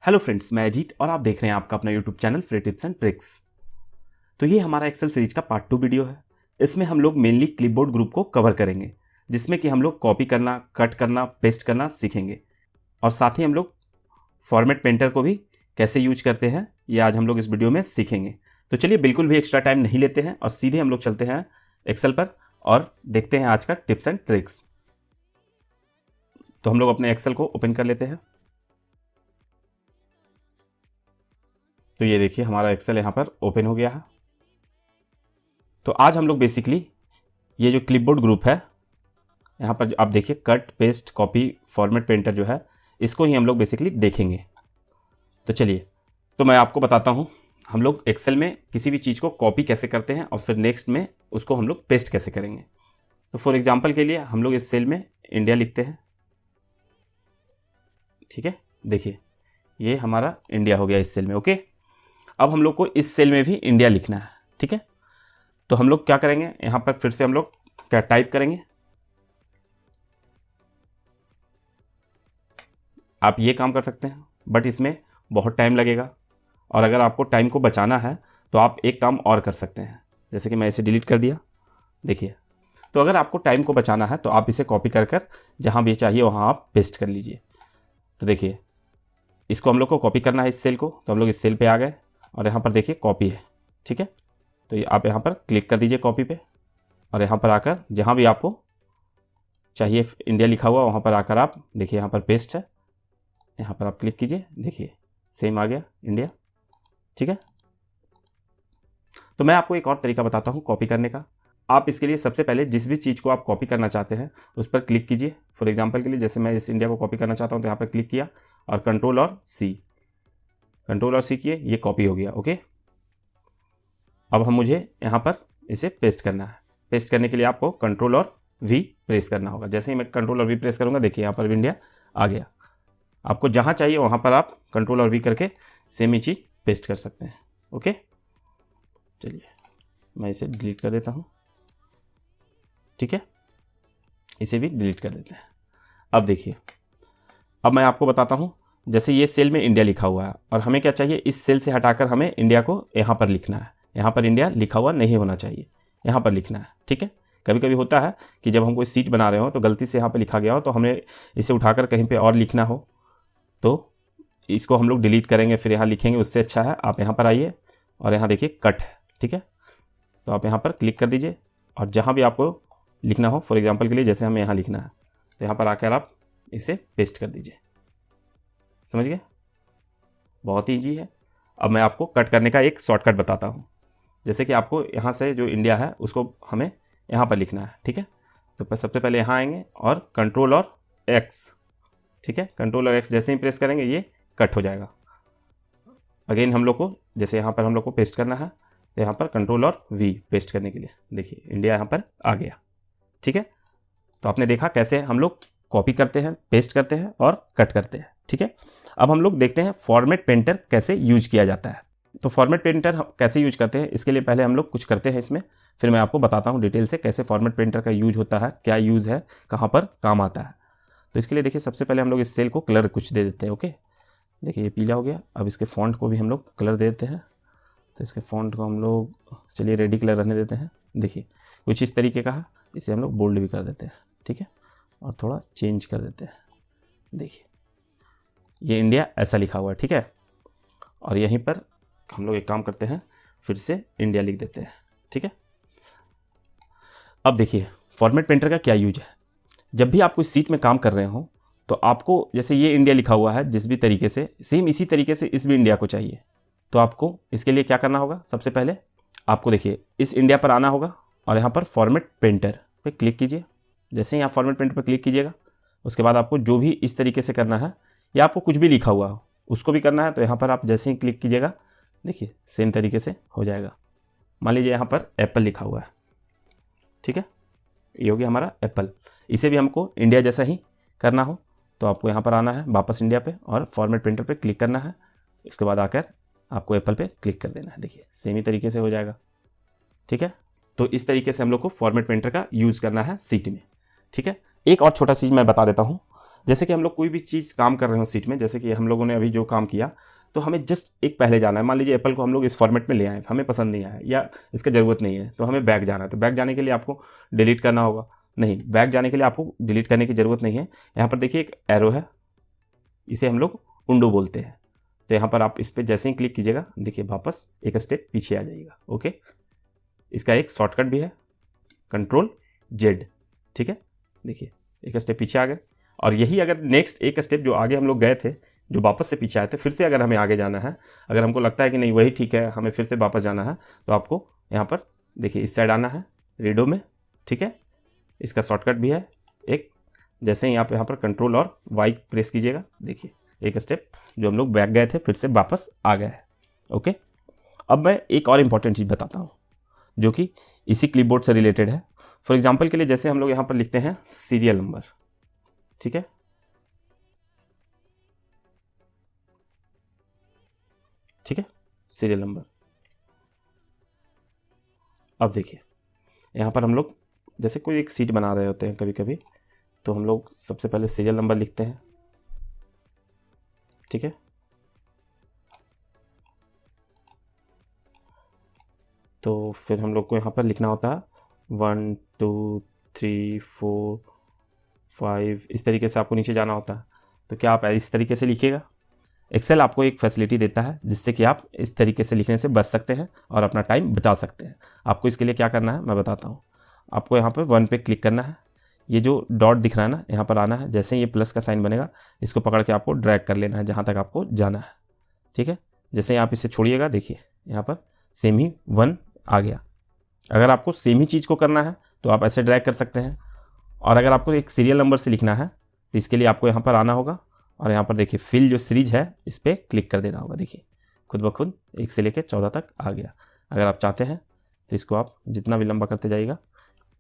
Hello friends, मैं अजीत और आप देख रहे हैं आपका अपना YouTube channel free tips and tricks. तो ये हमारा एक्सेल सीरीज का पार्ट 2 वीडियो है। इसमें हम लोग मेनली क्लिपबोर्ड ग्रुप को कवर करेंगे, जिसमें कि हम लोग कॉपी करना, कट करना, पेस्ट करना सीखेंगे। और साथ ही हम लोग फॉर्मेट पेंटर को भी कैसे यूज करते हैं ये आज हम लोग इस वीडियो में सीखेंगे। तो चलिए बिल्कुल भी एक्स्ट्रा टाइम नहीं लेते हैं और सीधे हम लोग चलते हैं एक्सेल पर और देखते हैं आज का टिप्स एंड ट्रिक्स। तो हम लोग अपने एक्सेल को ओपन कर लेते हैं। तो ये देखिए हमारा एक्सेल यहाँ पर ओपन हो गया है। तो आज हम लोग बेसिकली ये जो क्लिपबोर्ड ग्रुप है, यहाँ पर आप देखिए cut, paste, copy, format painter जो है, इसको ही हम लोग बेसिकली देखेंगे। तो चलिए, तो मैं आपको बताता हूँ हम लोग एक्सेल में किसी भी चीज़ को कॉपी कैसे करते हैं और फिर नेक्स्ट में उसको हम लोग पेस्ट कैसे करेंगे। तो फॉर एग्जांपल के लिए हम लोग इस सेल में इंडिया लिखते हैं। ठीक है, देखिए ये हमारा इंडिया हो गया इस सेल में। ओके, अब हम लोग को इस सेल में भी इंडिया लिखना है। ठीक है, तो हम लोग क्या करेंगे, यहाँ पर फिर से हम लोग क्या टाइप करेंगे। आप ये काम कर सकते हैं बट इसमें बहुत टाइम लगेगा, और अगर आपको टाइम को बचाना है तो आप एक काम और कर सकते हैं, जैसे कि मैं इसे डिलीट कर दिया। देखिए, तो अगर आपको टाइम को बचाना है तो आप इसे कॉपी कर कर जहाँ भी चाहिए वहाँ आप पेस्ट कर लीजिए। तो देखिए, इसको हम लोग को कॉपी करना है इस सेल को, तो हम लोग इस सेल पे आ गए और यहाँ पर देखिए कॉपी है। ठीक है, तो ये आप यहाँ पर क्लिक कर दीजिए कॉपी पे, और यहाँ पर आकर जहाँ भी आपको चाहिए इंडिया लिखा हुआ वहाँ पर आकर आप देखिए यहाँ पर पेस्ट है, यहाँ पर आप क्लिक कीजिए। देखिए सेम आ गया इंडिया। ठीक है, तो मैं आपको एक और तरीका बताता हूँ कॉपी करने का। आप इसके लिए सबसे पहले जिस भी चीज़ को आप कॉपी करना चाहते हैं उस पर क्लिक कीजिए। फॉर एग्जाम्पल के लिए जैसे मैं इस इंडिया को कॉपी करना चाहता हूँ तो यहाँ पर क्लिक किया और कंट्रोल और सी किए, ये कॉपी हो गया। ओके, अब मुझे यहाँ पर इसे पेस्ट करना है। पेस्ट करने के लिए आपको कंट्रोल और वी प्रेस करना होगा। जैसे ही मैं कंट्रोल और वी प्रेस करूँगा, देखिए यहाँ पर इंडिया आ गया। आपको जहाँ चाहिए वहाँ पर आप कंट्रोल और वी करके सेम ही चीज़ पेस्ट कर सकते हैं। ओके, चलिए मैं इसे डिलीट कर देता हूँ। ठीक है, इसे भी डिलीट कर देते हैं। अब देखिए, अब मैं आपको बताता हूँ, जैसे ये सेल में इंडिया लिखा हुआ है और हमें क्या चाहिए, इस सेल से हटाकर हमें इंडिया को यहाँ पर लिखना है। यहाँ पर इंडिया लिखा हुआ नहीं होना चाहिए, यहाँ पर लिखना है। ठीक है, कभी कभी होता है कि जब हम कोई सीट बना रहे हो तो गलती से यहाँ पर लिखा गया हो, तो हमें इसे उठाकर कहीं पे और लिखना हो तो इसको हम लोग डिलीट करेंगे, फिर यहाँ लिखेंगे। उससे अच्छा है आप यहाँ पर आइए और यहाँ देखिए कट है। ठीक है, तो आप यहाँ पर क्लिक कर दीजिए और जहाँ भी आपको लिखना हो, फॉर एग्जाम्पल के लिए जैसे हमें यहाँ लिखना है तो यहाँ पर आकर आप इसे पेस्ट कर दीजिए। समझ गए, बहुत ही ईजी है। अब मैं आपको कट करने का एक शॉर्टकट बताता हूँ। जैसे कि आपको यहाँ से जो इंडिया है उसको हमें यहाँ पर लिखना है। ठीक है, तो सबसे पहले यहाँ आएंगे और कंट्रोल और एक्स। ठीक है, कंट्रोल और एक्स जैसे ही प्रेस करेंगे ये कट हो जाएगा। अगेन हम लोग को जैसे यहाँ पर हम लोग को पेस्ट करना है तो यहाँ पर कंट्रोल और वी पेस्ट करने के लिए देखिए इंडिया यहाँ पर आ गया। ठीक है, तो आपने देखा कैसे हम लोग कॉपी करते हैं, पेस्ट करते हैं और कट करते हैं। ठीक है, अब हम लोग देखते हैं फॉर्मेट पेंटर कैसे यूज किया जाता है। तो फॉर्मेट पेंटर कैसे यूज करते हैं, इसके लिए पहले हम लोग कुछ करते हैं इसमें, फिर मैं आपको बताता हूँ डिटेल से कैसे फॉर्मेट पेंटर का यूज होता है, क्या यूज़ है, कहाँ पर काम आता है। तो इसके लिए देखिए सबसे पहले हम लोग इस सेल को कलर कुछ दे देते हैं। ओके, देखिए ये पीला हो गया। अब इसके फॉन्ट को भी हम लोग कलर दे देते हैं। तो इसके फॉन्ट को हम लोग चलिए रेडी कलर रहने देते हैं। देखिए कुछ इस तरीके का है, इसे हम लोग बोल्ड भी कर देते हैं। ठीक है, और थोड़ा चेंज कर देते हैं। देखिए ये इंडिया ऐसा लिखा हुआ है। ठीक है, और यहीं पर हम लोग एक काम करते हैं, फिर से इंडिया लिख देते हैं। ठीक है, अब देखिए फॉर्मेट पेंटर का क्या यूज है। जब भी आप कोई सीट में काम कर रहे हो तो आपको जैसे ये इंडिया लिखा हुआ है जिस भी तरीके से, सेम इसी तरीके से इस भी इंडिया को चाहिए। तो आपको इसके लिए क्या करना होगा, सबसे पहले आपको देखिए इस इंडिया पर आना होगा और यहाँ पर फॉर्मेट पेंटर पे क्लिक कीजिए। जैसे ही आप फॉर्मेट पेंटर पर क्लिक कीजिएगा उसके बाद आपको जो भी इस तरीके से करना है, या आपको कुछ भी लिखा हुआ हो उसको भी करना है, तो यहाँ पर आप जैसे ही क्लिक कीजिएगा देखिए सेम तरीके से हो जाएगा। मान लीजिए यहाँ पर एप्पल लिखा हुआ है। ठीक है, ये हो गया हमारा एप्पल। इसे भी हमको इंडिया जैसा ही करना हो तो आपको यहाँ पर आना है वापस इंडिया पे और फॉर्मेट पेंटर पे क्लिक करना है। इसके बाद आकर आपको एप्पल पे क्लिक कर देना है। देखिए सेम ही तरीके से हो जाएगा। ठीक है, तो इस तरीके से हम लोग को फॉर्मेट पेंटर का यूज़ करना है सीट में। ठीक है, एक और छोटा चीज़ मैं बता देता हूँ। जैसे कि हम लोग कोई भी चीज़ काम कर रहे हो सीट में, जैसे कि हम लोगों ने अभी जो काम किया, तो हमें जस्ट एक पहले जाना है। मान लीजिए एप्पल को हम लोग इस फॉर्मेट में ले आए, हमें पसंद नहीं आया या इसका ज़रूरत नहीं है, तो हमें बैक जाना है। तो बैक जाने के लिए आपको डिलीट करना होगा। नहीं, बैक जाने के लिए आपको डिलीट करने की ज़रूरत नहीं है। यहाँ पर देखिए एक एरो है, इसे हम लोग उंडो बोलते हैं। तो यहाँ पर आप इस पर जैसे ही क्लिक कीजिएगा, देखिए वापस एक स्टेप पीछे आ जाइएगा। ओके, इसका एक शॉर्टकट भी है, Ctrl+Z, ठीक है। देखिए एक स्टेप पीछे आ गए, और यही अगर नेक्स्ट एक स्टेप जो आगे हम लोग गए थे, जो वापस से पीछे आए थे, फिर से अगर हमें आगे जाना है, अगर हमको लगता है कि नहीं वही ठीक है, हमें फिर से वापस जाना है, तो आपको यहाँ पर देखिए इस साइड आना है रीडो में, ठीक है। इसका शॉर्टकट भी है एक, जैसे ही आप यहाँ पर Ctrl और Y प्रेस कीजिएगा, देखिए एक स्टेप जो हम लोग बैक गए थे फिर से वापस आ गए हैं। ओके, अब मैं एक और इम्पॉर्टेंट चीज़ बताता हूँ जो कि इसी क्लिपबोर्ड से रिलेटेड है। फॉर एग्जांपल के लिए जैसे हम लोग यहाँ पर लिखते हैं सीरियल नंबर, ठीक है। ठीक है, सीरियल नंबर। अब देखिए यहाँ पर हम लोग जैसे कोई एक सीट बना रहे होते हैं कभी कभी, तो हम लोग सबसे पहले सीरियल नंबर लिखते हैं, ठीक है। तो फिर हम लोग को यहाँ पर लिखना होता है 1 2 3 4 5, इस तरीके से आपको नीचे जाना होता है। तो क्या आप इस तरीके से लिखिएगा। एक्सेल आपको एक फैसिलिटी देता है जिससे कि आप इस तरीके से लिखने से बच सकते हैं और अपना टाइम बचा सकते हैं। आपको इसके लिए क्या करना है मैं बताता हूँ। आपको यहाँ पर 1 पे क्लिक करना है, ये जो डॉट दिख रहा है ना, यहाँ पर आना है। जैसे ही ये प्लस का साइन बनेगा, इसको पकड़ के आपको ड्रैग कर लेना है जहाँ तक आपको जाना है, ठीक है। जैसे ही आप इसे छोड़िएगा, देखिए यहाँ पर सेम ही 1 आ गया। अगर आपको सेम ही चीज़ को करना है तो आप ऐसे ड्रैग कर सकते हैं, और अगर आपको एक सीरियल नंबर से लिखना है तो इसके लिए आपको यहाँ पर आना होगा, और यहाँ पर देखिए फिल जो सीरीज है इस पर क्लिक कर देना होगा। देखिए खुद ब खुद 1 से लेकर 14 तक आ गया। अगर आप चाहते हैं तो इसको आप जितना भी लंबा करते जाइएगा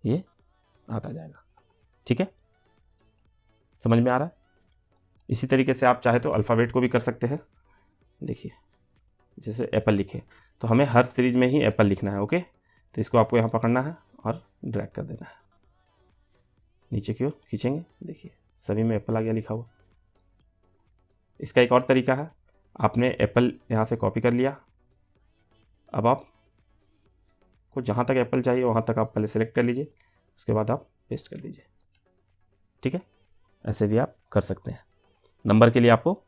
ये आता जाएगा, ठीक है। समझ में आ रहा है। इसी तरीके से आप चाहे तो अल्फ़ाबेट को भी कर सकते हैं। देखिए जैसे एप्पल लिखे तो हमें हर सीरीज में ही एप्पल लिखना है। ओके, तो इसको आपको यहाँ पकड़ना है और ड्रैग कर देना है, नीचे की ओर खींचेंगे, देखिए सभी में एप्पल आ गया लिखा हुआ। इसका एक और तरीका है, आपने एप्पल यहाँ से कॉपी कर लिया, अब आप को जहाँ तक एप्पल चाहिए वहाँ तक आप पहले सेलेक्ट कर लीजिए, उसके बाद आप पेस्ट कर दीजिए, ठीक है। ऐसे भी आप कर सकते हैं। नंबर के लिए आपको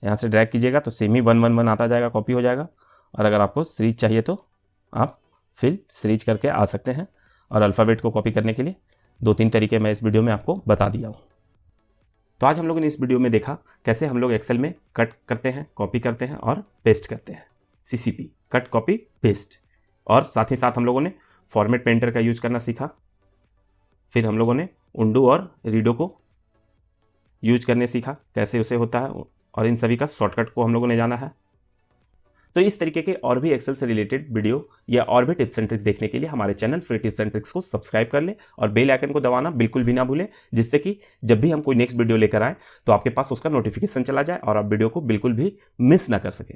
यहाँ से ड्रैग कीजिएगा तो सेम ही 1 1 1 आता जाएगा, कॉपी हो जाएगा। और अगर आपको सीरीज चाहिए तो आप फिर सीरीज करके आ सकते हैं। और अल्फ़ाबेट को कॉपी करने के लिए 2-3 तरीके मैं इस वीडियो में आपको बता दिया हूँ। तो आज हम लोगों ने इस वीडियो में देखा कैसे हम लोग एक्सेल में कट करते हैं, कॉपी करते हैं और पेस्ट करते हैं, CCP, कट कॉपी पेस्ट। और साथ ही साथ हम लोगों ने फॉर्मेट पेंटर का यूज करना सीखा। फिर हम लोगों ने उंडो और रीडो को यूज करने सीखा, कैसे उसे होता है, और इन सभी का शॉर्टकट को हम लोगों ने जाना है। तो इस तरीके के और भी एक्सेल से रिलेटेड वीडियो या और भी टिप्स एंड ट्रिक्स देखने के लिए हमारे channel free tips and tricks को सब्सक्राइब कर ले और बेल आइकन को दबाना बिल्कुल भी ना भूलें, जिससे कि जब भी हम कोई नेक्स्ट वीडियो लेकर आए तो आपके पास उसका नोटिफिकेशन चला जाए और आप वीडियो को बिल्कुल भी मिस ना कर सकें।